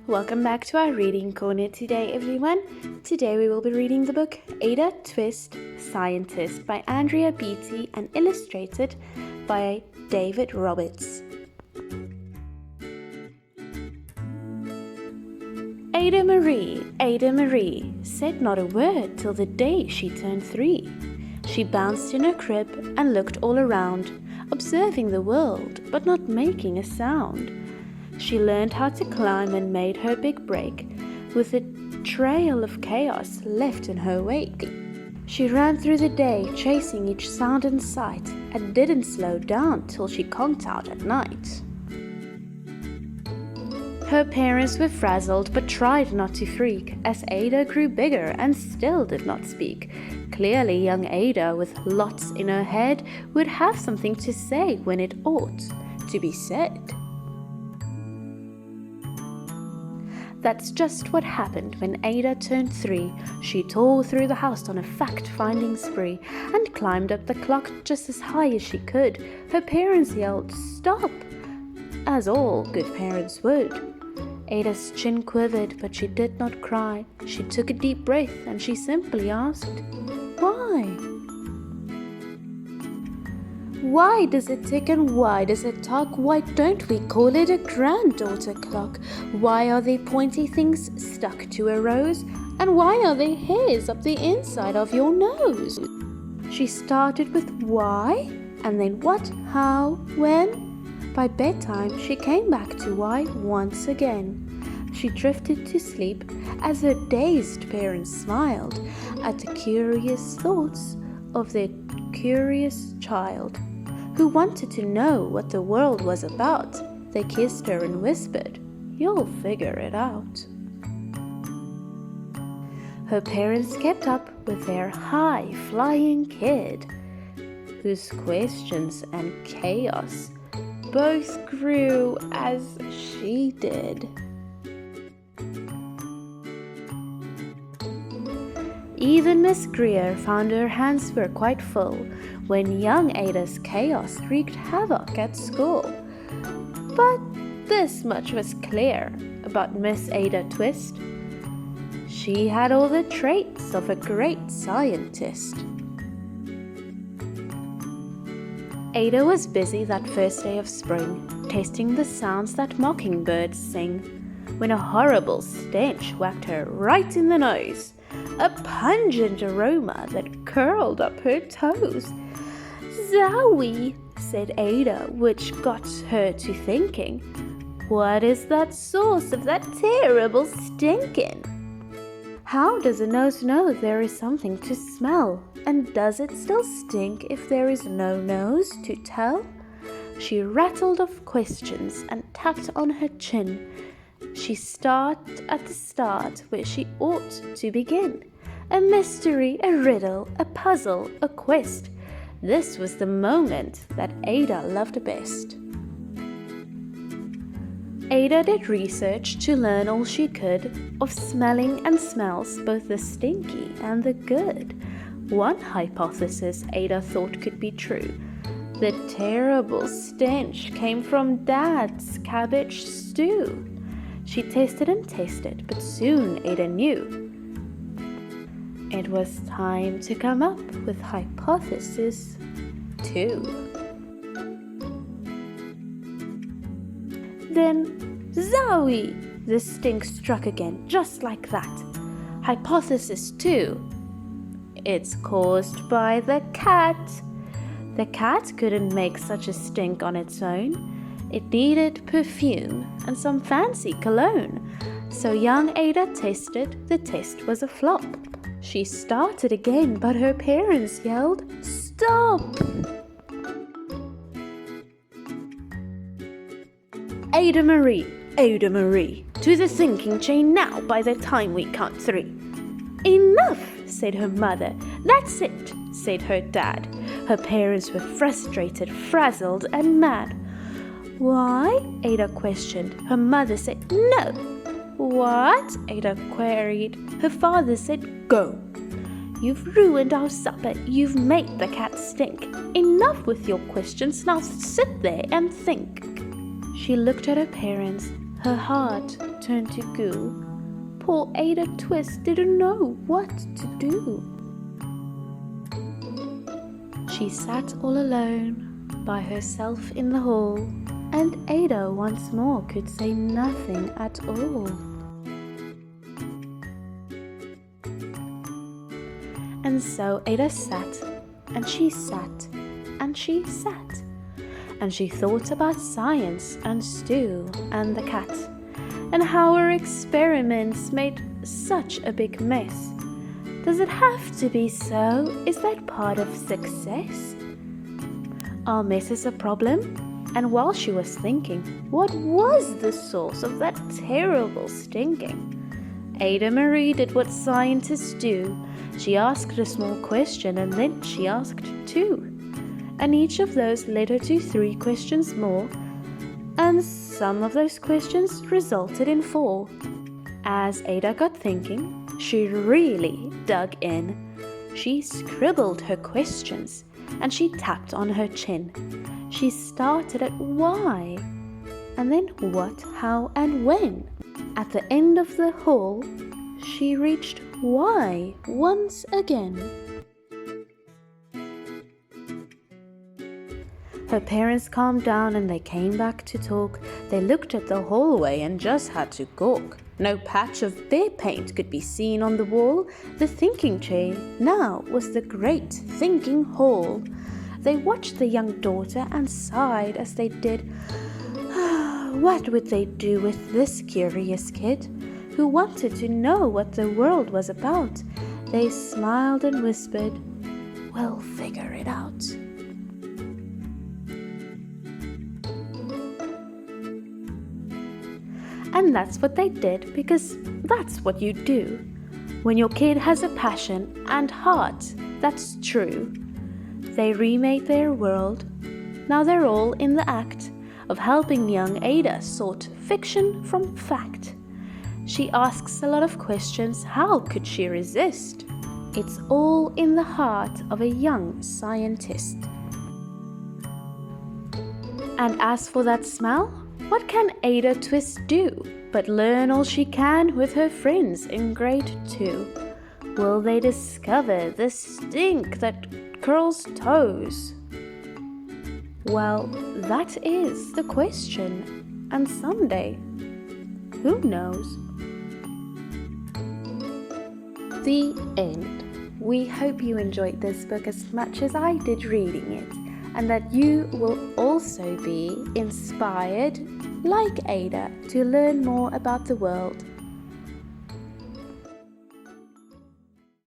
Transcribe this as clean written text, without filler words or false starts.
Welcome back to our reading corner today, everyone. Today we will be reading the book Ada Twist, Scientist by Andrea Beatty and illustrated by David Roberts. Ada Marie, said not a word till the day she turned 3. She bounced in her crib and looked all around, observing the world but not making a sound. She learned how to climb and made her big break, with a trail of chaos left in her wake. She ran through the day, chasing each sound and sight, and didn't slow down till she conked out at night. Her parents were frazzled but tried not to freak, as Ada grew bigger and still did not speak. Clearly young Ada, with lots in her head, would have something to say when it ought to be said. That's just what happened when Ada turned 3. She tore through the house on a fact-finding spree and climbed up the clock just as high as she could. Her parents yelled, "Stop!" as all good parents would. Ada's chin quivered, but she did not cry. She took a deep breath and she simply asked, "Why? Why does it tick and why does it talk? Why don't we call it a granddaughter clock? Why are there pointy things stuck to a rose? And why are there hairs up the inside of your nose?" She started with why, and then what, how, when. By bedtime, she came back to why once again. She drifted to sleep as her dazed parents smiled at the curious thoughts of their curious child, who wanted to know what the world was about. They kissed her and whispered, "You'll figure it out." Her parents kept up with their high-flying kid, whose questions and chaos both grew as she did. Even Miss Greer found her hands were quite full when young Ada's chaos wreaked havoc at school. But this much was clear about Miss Ada Twist. She had all the traits of a great scientist. Ada was busy that first day of spring, tasting the sounds that mockingbirds sing, when a horrible stench whacked her right in the nose. A pungent aroma that curled up her toes. "Zowie," said Ada, which got her to thinking, "What is that source of that terrible stinking? How does a nose know there is something to smell? And does it still stink if there is no nose to tell?" She rattled off questions and tapped on her chin. She started at the start where she ought to begin. A mystery, a riddle, a puzzle, a quest. This was the moment that Ada loved best. Ada did research to learn all she could of smelling and smells, both the stinky and the good. One hypothesis Ada thought could be true. The terrible stench came from Dad's cabbage stew. She tested and tested, but soon Ada knew it was time to come up with hypothesis 2. Then, zowie! The stink struck again, just like that. Hypothesis 2. It's caused by the cat. The cat couldn't make such a stink on its own. It needed perfume and some fancy cologne. So young Ada tested. The test was a flop. She started again, but her parents yelled, "Stop!" Ada Marie, to the thinking chain now by the time we count 3. "Enough," said her mother. "That's it," said her dad. Her parents were frustrated, frazzled, and mad. "Why?" Ada questioned. Her mother said, "No." "What?" Ada queried. Her father said, "Go. You've ruined our supper. You've made the cat stink. Enough with your questions. Now sit there and think." She looked at her parents, her heart turned to goo, poor Ada Twist didn't know what to do. She sat all alone by herself in the hall, and Ada once more could say nothing at all. And so Ada sat, and she sat, and she sat, and she thought about science and Stu and the cat, and how her experiments made such a big mess. Does it have to be so? Is that part of success? Are messes a problem? And while she was thinking, what was the source of that terrible stinking? Ada Marie did what scientists do. She asked a small question, and then she asked two. And each of those led her to 3 questions more, and some of those questions resulted in 4. As Ada got thinking, she really dug in. She scribbled her questions, and she tapped on her chin. She started at why, and then what, how, and when. At the end of the hall, she reached why once again. Her parents calmed down and they came back to talk. They looked at the hallway and just had to gawk. No patch of bear paint could be seen on the wall. The thinking chair now was the great thinking hall. They watched the young daughter and sighed as they did. What would they do with this curious kid who wanted to know what the world was about? They smiled and whispered, "We'll figure it out." And that's what they did, because that's what you do. When your kid has a passion and heart, that's true. They remade their world. Now they're all in the act of helping young Ada sort fiction from fact. She asks a lot of questions. How could she resist? It's all in the heart of a young scientist. And as for that smell, what can Ada Twist do but learn all she can with her friends in grade 2? Will they discover the stink that curls toes? Well, that is the question, and someday, who knows? The end. We hope you enjoyed this book as much as I did reading it, and that you will also be inspired, like Ada, to learn more about the world.